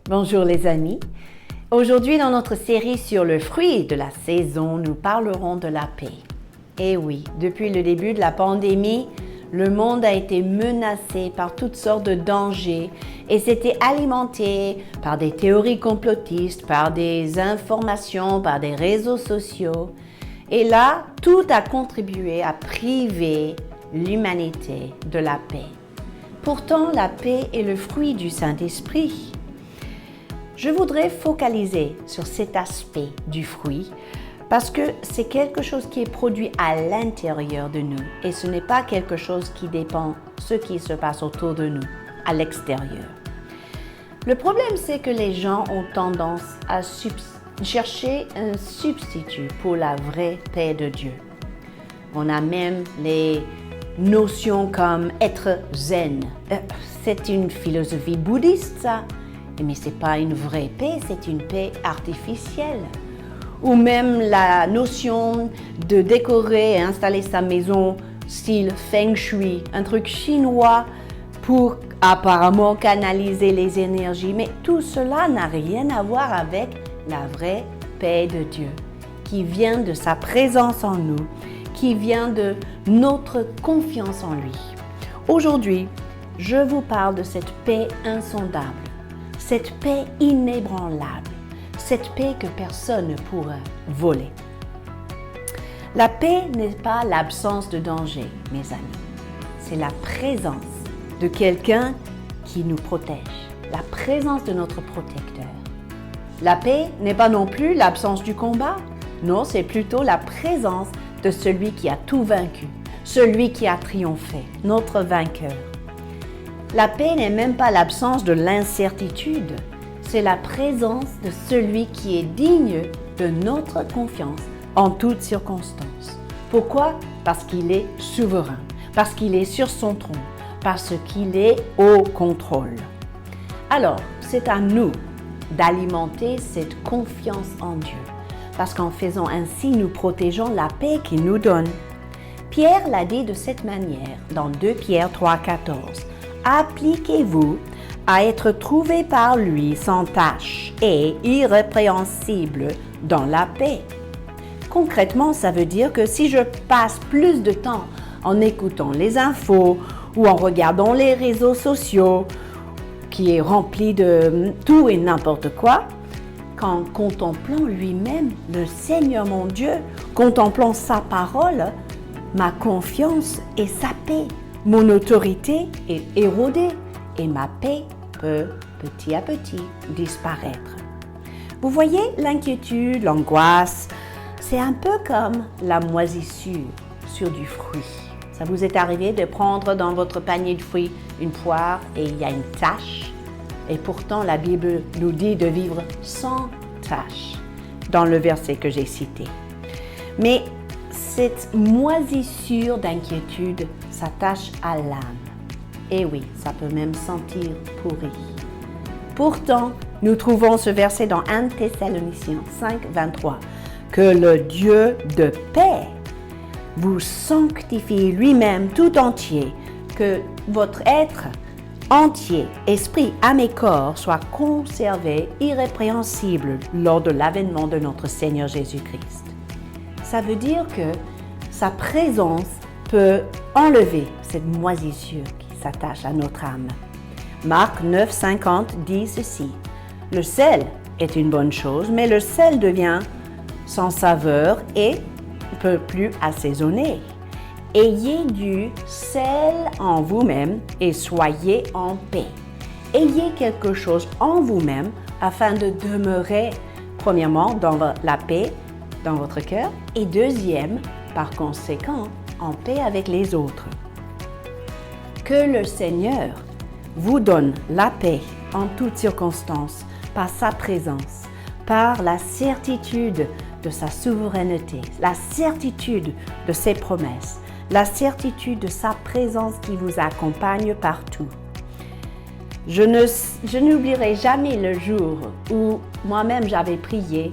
Bonjour les amis. Aujourd'hui dans notre série sur le fruit de la saison, nous parlerons de la paix. Et oui, depuis le début de la pandémie, le monde a été menacé par toutes sortes de dangers et s'était alimenté par des théories complotistes, par des informations, par des réseaux sociaux. Et là, tout a contribué à priver l'humanité de la paix. Pourtant, la paix est le fruit du Saint-Esprit. Je voudrais focaliser sur cet aspect du fruit parce que c'est quelque chose qui est produit à l'intérieur de nous et ce n'est pas quelque chose qui dépend de ce qui se passe autour de nous, à l'extérieur. Le problème, c'est que les gens ont tendance à chercher un substitut pour la vraie paix de Dieu. On a même les notions comme être zen. C'est une philosophie bouddhiste, ça. Mais ce n'est pas une vraie paix, c'est une paix artificielle. Ou même la notion de décorer et installer sa maison style Feng Shui, un truc chinois pour apparemment canaliser les énergies. Mais tout cela n'a rien à voir avec la vraie paix de Dieu, qui vient de sa présence en nous, qui vient de notre confiance en lui. Aujourd'hui, je vous parle de cette paix insondable. Cette paix inébranlable, cette paix que personne ne pourra voler. La paix n'est pas l'absence de danger, mes amis. C'est la présence de quelqu'un qui nous protège, la présence de notre protecteur. La paix n'est pas non plus l'absence du combat. Non, c'est plutôt la présence de celui qui a tout vaincu, celui qui a triomphé, notre vainqueur. La paix n'est même pas l'absence de l'incertitude, c'est la présence de celui qui est digne de notre confiance en toutes circonstances. Pourquoi? Parce qu'il est souverain, parce qu'il est sur son trône, parce qu'il est au contrôle. Alors, c'est à nous d'alimenter cette confiance en Dieu, parce qu'en faisant ainsi, nous protégeons la paix qu'il nous donne. Pierre l'a dit de cette manière dans 2 Pierre 3,14. Appliquez-vous à être trouvé par lui sans tache et irrépréhensible dans la paix. Concrètement, ça veut dire que si je passe plus de temps en écoutant les infos ou en regardant les réseaux sociaux, qui est rempli de tout et n'importe quoi, qu'en contemplant lui-même, le Seigneur mon Dieu, contemplant sa parole, ma confiance et sa paix, mon autorité est érodée et ma paix peut petit à petit disparaître. Vous voyez, l'inquiétude, l'angoisse, c'est un peu comme la moisissure sur du fruit. Ça vous est arrivé de prendre dans votre panier de fruits une poire et il y a une tache? Et pourtant, la Bible nous dit de vivre sans tache dans le verset que j'ai cité. Mais cette moisissure d'inquiétude s'attache à l'âme. Et oui, ça peut même sentir pourri. Pourtant, nous trouvons ce verset dans 1 Thessaloniciens 5, 23. Que le Dieu de paix vous sanctifie lui-même tout entier, que votre être entier, esprit, âme et corps soit conservé irrépréhensible lors de l'avènement de notre Seigneur Jésus-Christ. Ça veut dire que sa présence peut enlever cette moisissure qui s'attache à notre âme. Marc 9, 50 dit ceci. Le sel est une bonne chose, mais le sel devient sans saveur et ne peut plus assaisonner. Ayez du sel en vous-même et soyez en paix. Ayez quelque chose en vous-même afin de demeurer, premièrement, dans la paix dans votre cœur et deuxième, par conséquent, en paix avec les autres. Que le Seigneur vous donne la paix en toutes circonstances par sa présence, par la certitude de sa souveraineté, la certitude de ses promesses, la certitude de sa présence qui vous accompagne partout. Je n'oublierai jamais le jour où moi-même j'avais prié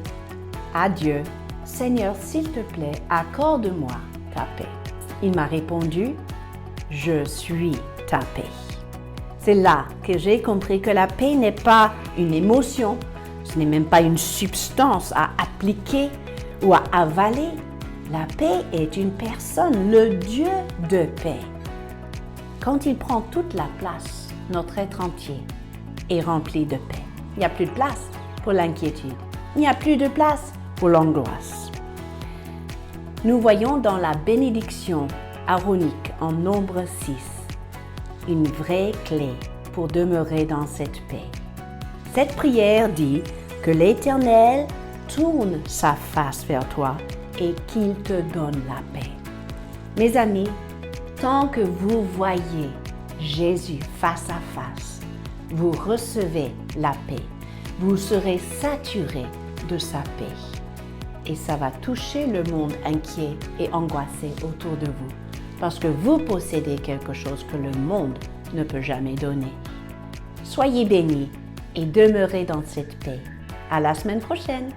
à Dieu, « Seigneur, s'il te plaît, accorde-moi ta paix. » Il m'a répondu, « Je suis ta paix. » C'est là que j'ai compris que la paix n'est pas une émotion, ce n'est même pas une substance à appliquer ou à avaler. La paix est une personne, le Dieu de paix. Quand il prend toute la place, notre être entier est rempli de paix. Il n'y a plus de place pour l'inquiétude. Il n'y a plus de place pour l'angoisse. Nous voyons dans la bénédiction aaronique en Nombre 6 une vraie clé pour demeurer dans cette paix. Cette prière dit que l'Éternel tourne sa face vers toi et qu'il te donne la paix. Mes amis, tant que vous voyez Jésus face à face, vous recevez la paix. Vous serez saturé de sa paix. Et ça va toucher le monde inquiet et angoissé autour de vous. Parce que vous possédez quelque chose que le monde ne peut jamais donner. Soyez bénis et demeurez dans cette paix. À la semaine prochaine!